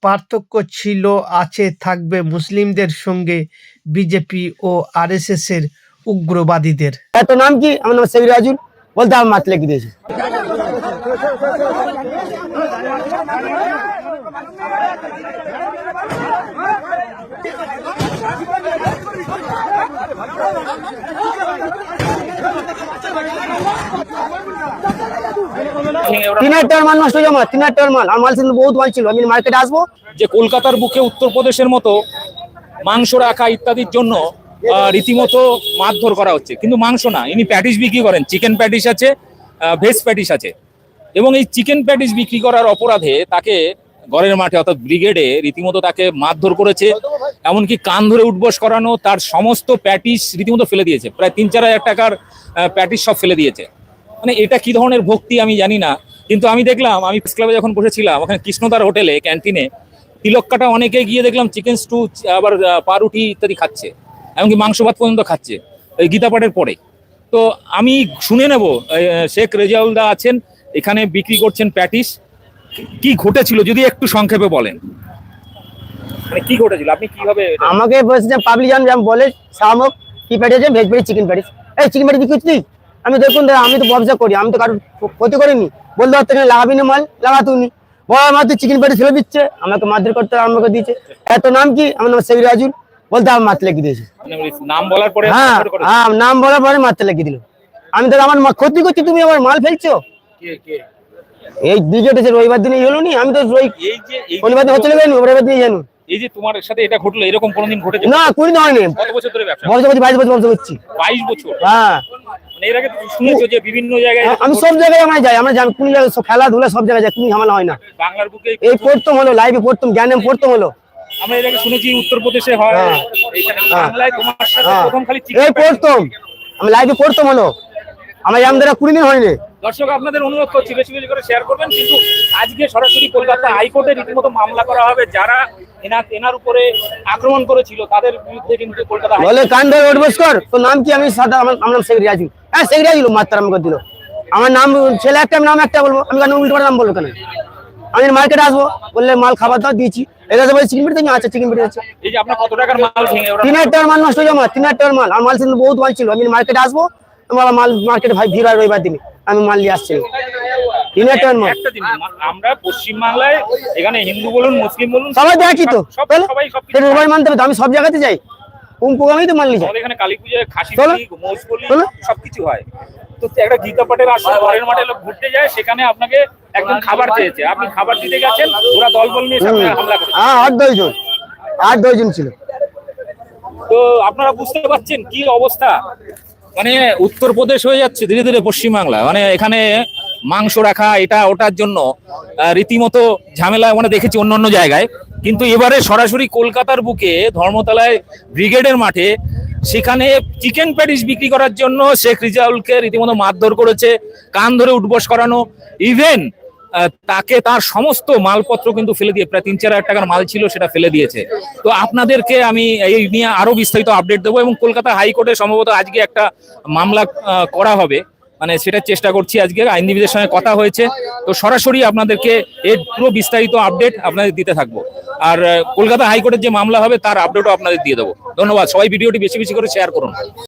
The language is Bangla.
পার্থক্য ছিল, আছে, থাকবে মুসলিমদের সঙ্গে বিজেপি ও আরএসএস এর উগ্রবাদীদের। এত নাম কি? আমার নাম শেখ রাজুল, বলতে আমার মাত লেগে দিয়েছে। মাল নষ্ট হয়ে আমার 3 টাকার মাল। আমার মাল কিন্তু বহুত মাল ছিল, আমি মার্কেটে আসবো। যে কলকাতার বুকে উত্তরপ্রদেশের মতো মাংস রাখা ইত্যাদির জন্য রীতিমতো মারধর করা হচ্ছে, কিন্তু মাংস না, ইনি প্যাটিস বিক্রি করেন। চিকেন প্যাটিস আছে, ভেজ প্যাটিস আছে, এবং এই চিকেন প্যাটিস বিক্রি করার অপরাধে তাকে ঘরের মাঠে অর্থাৎ ব্রিগেডে রীতিমতো তাকে মারধর করেছে, এমনকি কান ধরে উঠবস করানো, তার সমস্ত প্যাটিস রীতিমতো ফেলে দিয়েছে। প্রায় 3-4 হাজার টাকার প্যাটিস সব ফেলে দিয়েছে। মানে এটা কি ধরনের ভক্তি আমি জানি না, কিন্তু আমি দেখলাম, আমি প্রেস ক্লাবে যখন বসেছিলাম ওখানে কৃষ্ণদার হোটেলে ক্যান্টিনে তিলক্কাটা অনেকে গিয়ে দেখলাম চিকেন স্টু, আবার পাউরুটি ইত্যাদি খাচ্ছে, এমনকি মাংস ভাত পর্যন্ত খাচ্ছে এই গীতা পাঠের পরে। তো আমি শুনে নেব, শেখ রেজাউলদা আছেন এখানে, বিক্রি করছেন প্যাটিস। কি ঘটেছিল যদি একটু সংক্ষেপে বলেন, মানে কি ঘটেছিল, আপনি কিভাবে? আমাকে বলছে পাবলিক জান বলে শামক কি patties, veg patties, chicken patties. এই চিকেন প্যাটিস বিক্রি করছিস? আমি দেখুন, আমি তো ব্যবসা করি, আমি তো কারোর ক্ষতি করিনি। বলতে পারতো লাগাবি না মাল, লাগাতুনি বড় আমার তো চিকেন প্যাটিস ফেলে দিচ্ছে, আমাকে মারধর করতে আরম্ভ করে দিয়েছে। এত নাম কি? আমার নাম শেখ রাজুল, বলতে আমার মারতে লেগে দিয়েছে। নাম বলার পরে? হ্যাঁ, নাম বলার পরে মারতে লেগে দিল। আমি তো আমার ক্ষতি করছি, তুমি আমার মাল ফেলছো। এই ব্রিগেড এসে রবিবার দিনে হলো নি, আমি তো শনিবার দিন হচ্ছে রবিবার দিনে জানো। এই যে তোমার সাথে এটা ঘটলো, এরকম কোনোদিন ঘটেছে না? 20 দিন হয়নি। কত বছর ধরে ব্যবসা? 22 বছর ব্যবসা করছি। 22 বছর? হ্যাঁ। মানে এর আগে তুমি শুনেছো যে বিভিন্ন জায়গায়? আমি সব জায়গায় আমরা যাই, আমরা কোন জায়গায় খেলাধুলা সব জায়গায় যাই, কোনো ঝামেলা হয় না। বাংলার বুকে এই প্রথম হলো, লাইভে প্রথম জ্ঞানে প্রথম হলো। আমরা এর আগে শুনেছি উত্তরপ্রদেশে হয়, এইখানে বাংলায় তোমার সাথে প্রথম খালি চিকেন। এই প্রথম আমি লাইভে প্রথম হলো, আমার আমাদের 20 দিন হয়নি। দর্শক আপনাদের অনুরোধ করছি বেশি বেশি করে শেয়ার করবেন। কিন্তু আজকে সরাসরি কলকাতা হাইকোর্টে রীতিমতো মামলা করা হবে, যারা এনার উপরে আক্রমণ করেছিল তাদের বিরুদ্ধে কিন্তু কলকাতা বলে কান্দে উঠবস্কর। তো নাম কি? আমি সাদা, আমার নাম শেখ রাজু। হ্যাঁ, শেখ রাজু মাত্রা আমাকে দিল। আমার নাম ছেলে একটা, নাম একটা বলবো, আমি কেন উল্টো নাম বলবো কেন? আমি মার্কেটে আসবো, বললে মাল খাবার দাও দিয়েছি, এটা বলে চিকেন পেটি, আচ্ছা চিকেন পেটি আছে। এই যে আপনার কত টাকার মাল ভেঙে? 3 টাকার মাল নষ্ট হয়ে আমার 3 টাকার মাল। আমার মাল ছিল বহুত মাল ছিল, আমি মার্কেটে আসবো, আমার মাল মার্কেটে ভাই ভিড় হয় রবিবার দিনে, আমি মাল নিয়ে আসছি 3 টাকার মাল। আমরা পশ্চিমবাংলায় এখানে হিন্দু বলুন মুসলিম বলুন সবাই দেখি তো, সবাই সবাই মানতে হবে তো, আমি সব জায়গাতে যাই, কোন প্রোগ্রামেই তো মাল নিয়ে যাই। এখানে কালী পূজায় খাসি বলি, মোষ বলি সবকিছু হয়। তো একটা গীতা পাঠের আসলে ঘরের মাঠে লোক ঘুরতে যায়, সেখানে আপনাকে একদম খাবার চেয়েছে, আপনি খাবার দিতে গেছেন, ওরা দলবল নিয়ে সামনে হামলা করেছে। হ্যাঁ, 8-10 জন ছিল। তো আপনারা বুঝতে পারছেন কি অবস্থা, মানে উত্তরপ্রদেশ হয়ে যাচ্ছে ধীরে ধীরে পশ্চিমবাংলা। মানে এখানে মাংস রাখা এটা ওটার জন্য রীতিমতো ঝামেলা মানে দেখেছি অন্য জায়গায়, কিন্তু এবারে সরাসরি কলকাতার বুকে ধর্মতলায় ব্রিগেডের মাঠে সেখানে চিকেন প্যাটিস বিক্রি করার জন্য শেখ রেজাউলকে রীতিমতো মারধর করেছে, কান ধরে উঠবস করানো, ইভেন তাকে তার সমস্ত মালপত্র কিন্তু ফেলে দিয়ে, প্রায় 3-4 হাজার টাকার মাল ছিল সেটা ফেলে দিয়েছে। তো আপনাদেরকে আমি এই নিয়ে আরো বিস্তারিত আপডেট দেবো, এবং কলকাতা হাইকোর্টে সম্ভবত আজকে একটা মামলা করা হবে, মানে সেটার চেষ্টা করছি। আজকে আইনজীবীদের সঙ্গে কথা হয়েছে, তো সরাসরি আপনাদেরকে এর পুরো বিস্তারিত আপডেট আপনাদের দিতে থাকবো। আর কলকাতা হাইকোর্টের যে মামলা হবে তার আপডেটও আপনাদের দিয়ে দেবো। ধন্যবাদ, সবাই ভিডিওটি বেশি বেশি করে শেয়ার করুন।